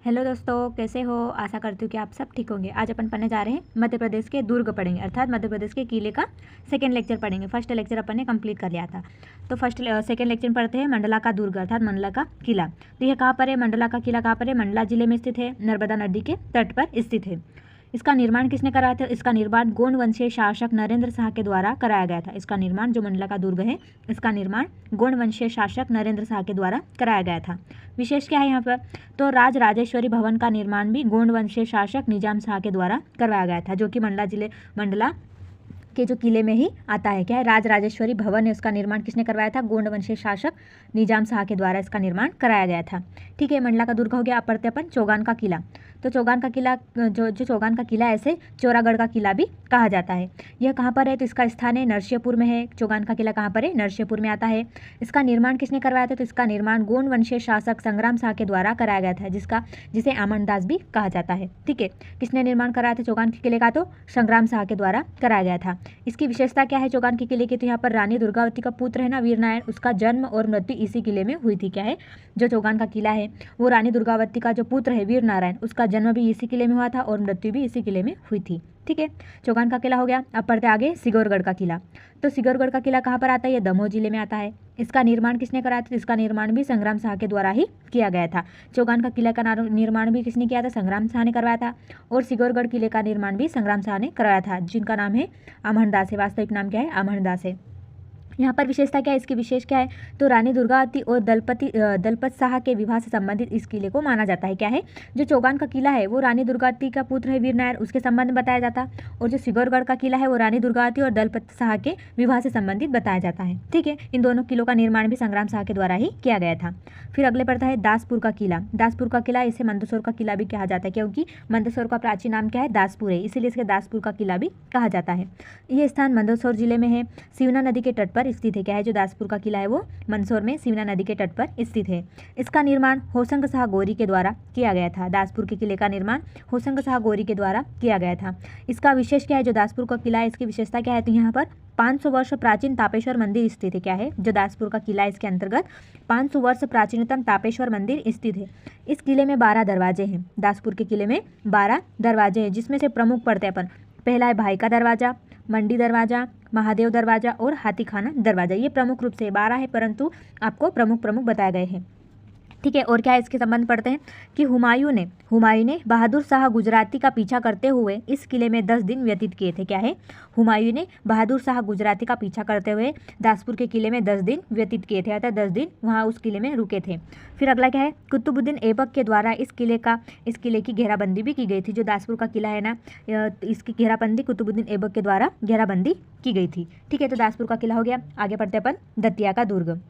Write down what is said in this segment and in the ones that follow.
Hello दोस्तों, कैसे हो। आशा करती हूँ कि आप सब ठीक होंगे। आज अपन पढ़ने जा रहे हैं मध्य प्रदेश के दुर्ग पढ़ेंगे, अर्थात मध्य प्रदेश के किले का सेकेंड लेक्चर पढ़ेंगे। फर्स्ट लेक्चर अपन ने कंप्लीट कर लिया था, तो सेकेंड लेक्चर पढ़ते हैं मंडला का दुर्ग अर्थात मंडला का किला। तो यह कहाँ पर है? मंडला का किला कहाँ पर है? मंडला जिले में स्थित है, नर्मदा नदी के तट पर स्थित है। इसका निर्माण किसने कराया था? इसका निर्माण गोंड वंशीय शासक नरेंद्र शाह के द्वारा कराया गया था। इसका निर्माण, जो मंडला का दुर्ग है, इसका निर्माण गोंड वंशीय शासक नरेंद्र शाह के द्वारा कराया गया था। विशेष क्या है यहाँ पर? तो राज राजेश्वरी भवन का निर्माण भी गोंड वंशीय शासक निजाम शाह के द्वारा करवाया गया था, जो कि मंडला के जो किले में ही आता है। क्या है? राज राजेश्वरी भवन है, उसका निर्माण किसने करवाया था? गोंड वंशीय शासक निजाम शाह के द्वारा इसका निर्माण कराया गया था। ठीक है, मंडला का दुर्ग हो गया। अब पढ़ते अपन चौगान का किला। तो चौगान का किला, जो चौगान का किला ऐसे चौरागढ़ का किला भी कहा जाता है। यह कहाँ पर है? तो इसका स्थान है नरसिंहपुर में है। चौगान का किला कहाँ पर है? नरसिंहपुर में आता है। इसका निर्माण किसने करवाया था? तो इसका निर्माण गोंड वंशीय शासक संग्राम शाह के द्वारा कराया गया था, जिसे आमनदास भी कहा जाता है। ठीक है, किसने निर्माण कराया था चौगान के किले का? तो संग्राम शाह के द्वारा कराया गया था। इसकी विशेषता क्या है चौगान के किले की? तो यहाँ पर रानी दुर्गावती का पुत्र है ना, वीर नारायण, उसका जन्म और मृत्यु इसी किले में हुई थी। क्या है? जो चौगान का किला है वो रानी दुर्गावती का जो पुत्र है वीर नारायण, उसका जन्म भी इसी किले में हुआ था और मृत्यु भी इसी किले में हुई थी। ठीक है, चौगान का किला हो गया। अब पढ़ते आगे सिगौरगढ़ का किला। तो सिगौरगढ़ का किला कहाँ पर आता है? ये दमोह जिले में आता है। इसका निर्माण किसने कराया था? इसका निर्माण भी संग्राम शाह के द्वारा ही किया गया था। चौगान का किला का निर्माण भी किसने किया था? संग्राम शाह ने करवाया था। और सिगौरगढ़ किले का निर्माण भी संग्राम शाह ने करवाया था, जिनका नाम है अमरदास है। वास्तविक नाम क्या है? अमरदास है। यहाँ पर विशेषता क्या है? इसकी विशेष क्या है? तो रानी दुर्गावती और दलपत शाह के विवाह से संबंधित इस किले को माना जाता है। क्या है? जो चौगान का किला है वो रानी दुर्गावती का पुत्र है वीर नारायण, उसके संबंध में बताया जाता है। और जो सिगौरगढ़ का किला है वो रानी दुर्गावती और दलपत शाह के विवाह से संबंधित बताया जाता है। ठीक है, इन दोनों किलों का निर्माण भी संग्राम शाह के द्वारा ही किया गया था। फिर अगले पड़ता है दासपुर का किला। दासपुर का किला, इसे मंदसौर का किला भी कहा जाता है, क्योंकि मंदसौर का प्राचीन नाम क्या है? दासपुर है, इसीलिए इसके दासपुर का किला भी कहा जाता है। ये स्थान मंदसौर जिले में है, सिवना नदी के तट पर स्थित है। क्या है? जो दासपुर का किला है वो मंदसौर में सिवना नदी के तट पर स्थित है। इसका निर्माण होशंग शाह गोरी के द्वारा किया गया था। दासपुर के किले का निर्माण होशंग शाह गोरी के द्वारा किया गया था। इसका विशेष क्या है? जो दासपुर का किला है इसकी विशेषता क्या है? तो यहाँ पर 500 वर्ष प्राचीन तापेश्वर मंदिर स्थित है। क्या है? जो दासपुर का किला है इसके अंतर्गत 500 वर्ष प्राचीनतम तापेश्वर मंदिर स्थित है। इस किले में 12 दरवाजे हैं। दासपुर के किले में 12 दरवाजे हैं, जिसमें से प्रमुख पड़ते हैं अपन। पहला है भाई का दरवाजा, मंडी दरवाजा, महादेव दरवाजा और हाथीखाना दरवाजा। ये प्रमुख रूप से 12 है, परंतु आपको प्रमुख बताए गए हैं। ठीक है, और क्या है इसके संबंध पढ़ते हैं कि हुमायूं ने बहादुर शाह गुजराती का पीछा करते हुए इस किले में 10 दिन व्यतीत किए थे। क्या है? हुमायूं ने बहादुर शाह गुजराती का पीछा करते हुए दासपुर के किले में 10 दिन व्यतीत किए थे, अर्थात 10 दिन वहाँ उस किले में रुके थे। फिर अगला क्या है? कुतुबुद्दीन ऐबक के द्वारा इस किले की घेराबंदी भी की गई थी। जो दासपुर का किला है ना, इसकी घेराबंदी कुतुबुद्दीन ऐबक के द्वारा घेराबंदी की गई थी। ठीक है, तो दासपुर का किला हो गया। आगे पढ़ते अपन दतिया का दुर्ग।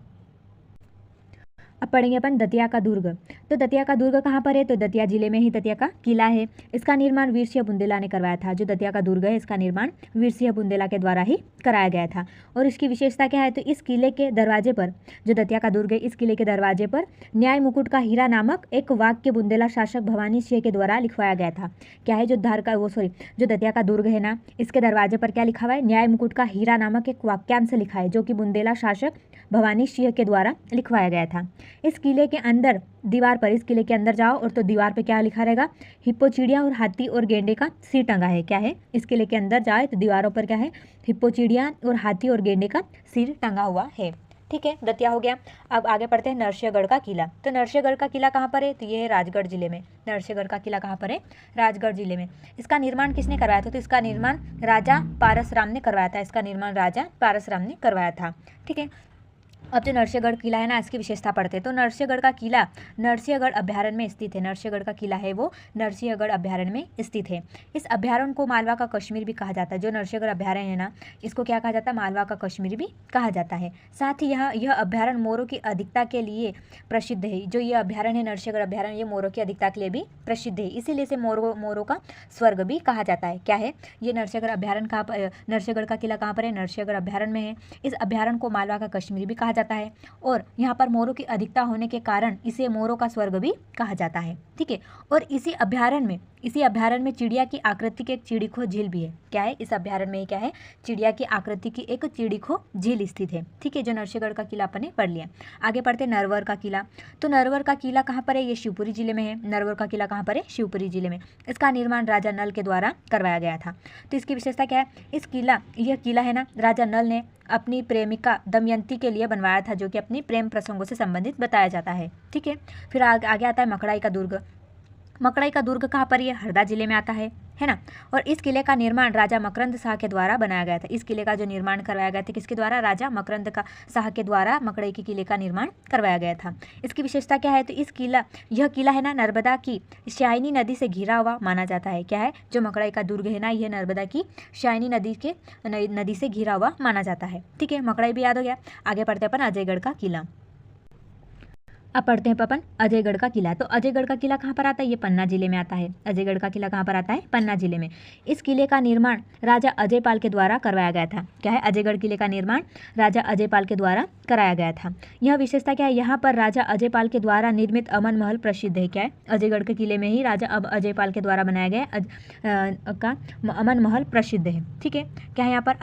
अब पढ़ेंगे अपन दतिया का दुर्ग। तो दतिया का दुर्ग कहाँ पर है? तो दतिया जिले में ही दतिया का किला है। इसका निर्माण वीर सिंह बुंदेला ने करवाया था। जो दतिया का दुर्ग है इसका निर्माण वीर सिंह बुंदेला के द्वारा ही कराया गया था। और इसकी विशेषता क्या है? तो इस किले के दरवाजे पर, जो दतिया का दुर्ग है इस किले के दरवाजे पर न्याय मुकुट का हीरा नामक एक वाक्य बुंदेला शासक भवानी सिंह के द्वारा लिखवाया गया था। क्या है? जो दतिया का दुर्ग है ना, इसके दरवाजे पर क्या लिखा हुआ है? न्याय मुकुट का हीरा नामक एक वाक्यांश लिखा है, जो कि बुंदेला शासक भवानी सिंह के द्वारा लिखवाया गया था। इस किले के अंदर दीवार पर, इस किले के अंदर जाओ और तो दीवार पे क्या लिखा रहेगा? हिप्पो चिड़िया और हाथी और गेंडे का सिर टंगा है। क्या है? इस किले के अंदर जाए तो दीवारों पर क्या है? हिप्पो चिड़िया और हाथी और गेंडे का सिर टंगा हुआ है। ठीक है, दतिया हो गया। अब आगे पढ़ते हैं नरसिंहगढ़ का किला। तो नरसिंहगढ़ का किला कहाँ पर है? तो ये है राजगढ़ जिले में। नरसिंहगढ़ का किला कहाँ पर है? राजगढ़ जिले में। इसका निर्माण किसने करवाया था? तो इसका निर्माण राजा पारसराम ने करवाया था। इसका निर्माण राजा पारसराम ने करवाया था। ठीक है, अब जो नरसिंहगढ़ किला है ना, इसकी विशेषता पढ़ते हैं। तो नरसिंहगढ़ का किला नरसिंहगढ़ अभ्यारण्य में स्थित है। नरसिंहगढ़ का किला है वो नरसिंहगढ़ अभ्यारण्य में स्थित है। इस अभ्यारण्य को मालवा का कश्मीर भी कहा जाता है। जो नरसिंहगढ़ अभ्यारण्य है ना, इसको क्या कहा जाता है? मालवा का कश्मीर भी कहा जाता है। साथ ही यह अभ्यारण्य मोरों की अधिकता के लिए प्रसिद्ध है। जो ये अभ्यारण्य है नरसिंहगढ़ अभ्यारण्य, ये मोरों की अधिकता के लिए भी प्रसिद्ध है, इसीलिए इसे मोरों का स्वर्ग भी कहा जाता है। क्या है? ये नरसिंहगढ़ अभ्यारण्य नरसिंहगढ़ का किला कहाँ पर है? नरसिंहगढ़ अभ्यारण्य में है। इस अभ्यारण्य को मालवा का कश्मीर भी कहा जाता है और यहाँ पर मोरों की अधिकता होने के कारण इसे मोरों का स्वर्ग भी कहा जाता है। ठीक है, और इसी अभ्यारण्य में चिड़िया की आकृति की एक चिड़ीखो झील भी है। क्या है, इस अभ्यारण्य में क्या है, चिड़िया की आकृति की एक चिड़ीखो झील स्थित है। ठीक है, जो नरसिंहगढ़ का किला अपन ने पढ़ लिया। आगे पढ़ते नरवर का किला। तो नरवर का किला कहाँ पर है, ये शिवपुरी जिले में है। नरवर का किला कहाँ पर है, शिवपुरी जिले में। इसका निर्माण राजा नल के द्वारा करवाया गया था। तो इसकी विशेषता क्या है, यह किला है ना, राजा नल ने अपनी प्रेमिका दमयंती के लिए बनवाया था, जो कि अपनी प्रेम प्रसंगों से संबंधित बताया जाता है। ठीक है, फिर आगे आता है मकड़ाई का दुर्ग। मकड़ाई का दुर्ग कहाँ पर, ये हरदा जिले में आता है ना। और इस किले का निर्माण राजा मकरंद शाह के द्वारा बनाया गया था। इस किले का जो निर्माण करवाया गया था किसके द्वारा, राजा मकरंद का शाह के द्वारा मकड़ई के किले का निर्माण करवाया गया था। इसकी विशेषता क्या है, तो यह किला है ना, नर्मदा की शायनी नदी से घिरा हुआ माना जाता है। क्या है, जो मकड़ई का दुर्ग है ना, यह नर्मदा की शायनी नदी से घिरा हुआ माना जाता है। ठीक है, मकड़ई भी याद हो गया। आगे पढ़ते अपन अजयगढ़ का किला। अब पढ़ते हैं अपन अजयगढ़ का किला। तो अजयगढ़ का किला कहाँ पर आता है, ये पन्ना जिले में आता है। अजयगढ़ का किला कहाँ पर आता है, पन्ना जिले में। इस किले का निर्माण राजा अजयपाल के द्वारा करवाया गया था। क्या है, अजयगढ़ किले का निर्माण राजा अजयपाल के द्वारा कराया गया था। यह विशेषता क्या है, यहाँ पर राजा अजयपाल के द्वारा निर्मित अमन महल प्रसिद्ध है। क्या है, अजयगढ़ के किले में ही राजा अजयपाल के द्वारा बनाया गया का अमन महल प्रसिद्ध है। ठीक है, क्या है यहाँ पर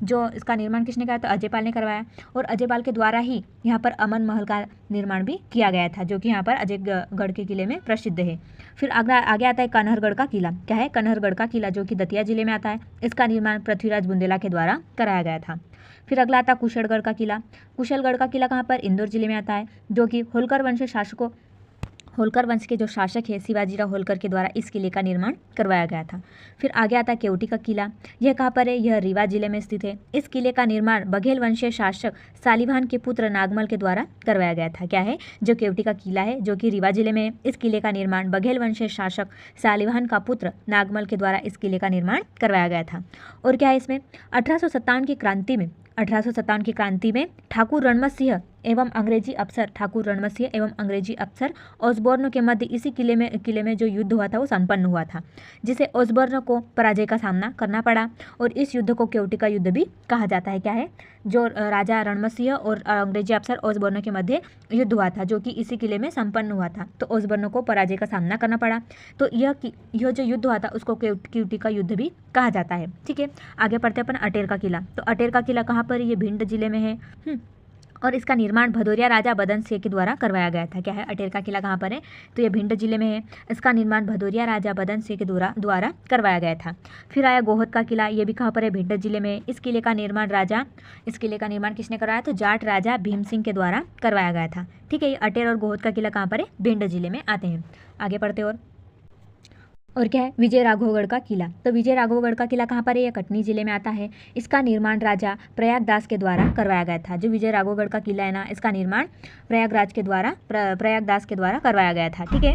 जो इसका निर्माण किसने कराया, तो अजयपाल ने करवाया, और अजयपाल के द्वारा ही यहाँ पर अमन महल का निर्माण भी किया गया था, जो कि यहाँ पर अजयगढ़ के किले में प्रसिद्ध है। फिर आगे आता है कन्हरगढ़ का किला। क्या है, कन्हरगढ़ का किला जो कि दतिया जिले में आता है। इसका निर्माण पृथ्वीराज बुंदेला के द्वारा कराया गया था। फिर अगला आता है कुशलगढ़ का किला। कुशलगढ़ का किला कहाँ पर, इंदौर जिले में आता है, जो कि होलकर वंश के जो शासक है शिवाजीराव होलकर के द्वारा इस किले का निर्माण करवाया गया था। फिर आगे आता है केवटी का किला। यह कहाँ पर है, यह रीवा जिले में स्थित है। इस किले का निर्माण बघेल वंशीय शासक शालिवाहन के पुत्र नागमल के द्वारा करवाया गया था। क्या है, जो केवटी का किला है जो कि रीवा जिले में है, इस किले का निर्माण बघेल वंशीय शासक शालिवाहन का पुत्र नागमल के द्वारा इस किले का निर्माण करवाया गया था। और क्या है, इसमें 1857 की क्रांति में ठाकुर रणमत सिंह एवं अंग्रेजी अफसर ऑसबोर्न के मध्य इसी किले में जो युद्ध हुआ था वो संपन्न हुआ था, जिसे ऑसबोर्न को पराजय का सामना करना पड़ा। और इस युद्ध को केवटी का युद्ध भी कहा जाता है। क्या है, जो राजा रणमत सिंह और अंग्रेजी अफसर ऑसबोर्न के मध्य युद्ध हुआ था, जो कि इसी किले में संपन्न हुआ था, तो ऑसबोर्न को पराजय का सामना करना पड़ा। तो यह जो युद्ध हुआ था उसको केवटी का युद्ध भी कहा जाता है। ठीक है, आगे पढ़ते अपन अटेर का किला। तो अटेर का किला कहाँ पर, ये भिंड जिले में है। और इसका निर्माण भदौरिया राजा बदन सिंह के द्वारा करवाया गया था। क्या है, अटेर का किला कहाँ पर है, तो ये भिंड जिले में है। इसका निर्माण भदौरिया राजा बदन सिंह के द्वारा करवाया गया था। फिर आया गोहद का किला। ये भी कहाँ पर है, भिंड जिले में। इस किले का निर्माण किसने करवाया, तो जाट राजा भीम सिंह के द्वारा करवाया गया था। ठीक है, ये अटेर और गोहद का किला कहाँ पर है, भिंड जिले में आते हैं। आगे पढ़ते और क्या है, विजय राघवगढ़ का किला। तो विजय राघवगढ़ का किला कहाँ पर है, यह कटनी जिले में आता है। इसका निर्माण राजा प्रयागदास के द्वारा करवाया गया था। जो विजय राघवगढ़ का किला है ना, इसका निर्माण प्रयागदास के द्वारा करवाया गया था। ठीक है,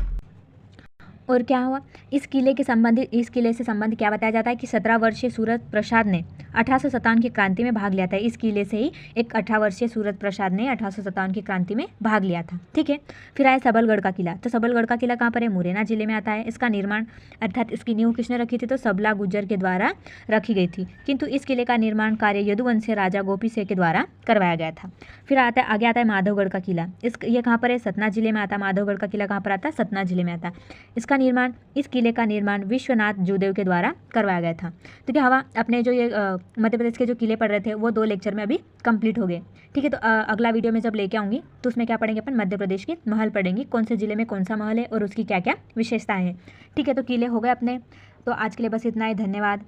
और क्या हुआ, इस किले से संबंध क्या बताया जाता है कि 17 वर्षीय सूरत प्रसाद ने 1857 की क्रांति में भाग लिया था। इस किले से ही एक 18 वर्षीय सूरत प्रसाद ने 1857 की क्रांति में भाग लिया था। ठीक है, फिर आया सबलगढ़ का किला। तो सबलगढ़ का किला कहाँ पर है, मुरैना जिले में आता है। इसका निर्माण अर्थात इसकी नींव किसने रखी थी, तो सबला गुज्जर के द्वारा रखी गई थी, किंतु इस किले का निर्माण कार्य यदुवंशीय राजा गोपी सिंह के द्वारा करवाया गया था। फिर आगे आता है माधवगढ़ का किला। ये कहाँ पर है, सतना जिले में आता है। माधवगढ़ का किला कहाँ पर आता है, सतना जिले में आता है। इस किले का निर्माण विश्वनाथ जूदेव के द्वारा करवाया गया था। तो क्या हुआ, अपने जो ये मध्य प्रदेश के जो किले पढ़ रहे थे वो 2 लेक्चर में अभी कंप्लीट हो गए। ठीक है, तो अगला वीडियो में जब लेके आऊँगी तो उसमें क्या पढ़ेंगे अपन, मध्य प्रदेश के महल पढ़ेंगे, कौन से जिले में कौन सा महल है और उसकी क्या क्या विशेषताएं हैं। ठीक है, तो किले हो गए अपने। तो आज के लिए बस इतना ही, धन्यवाद।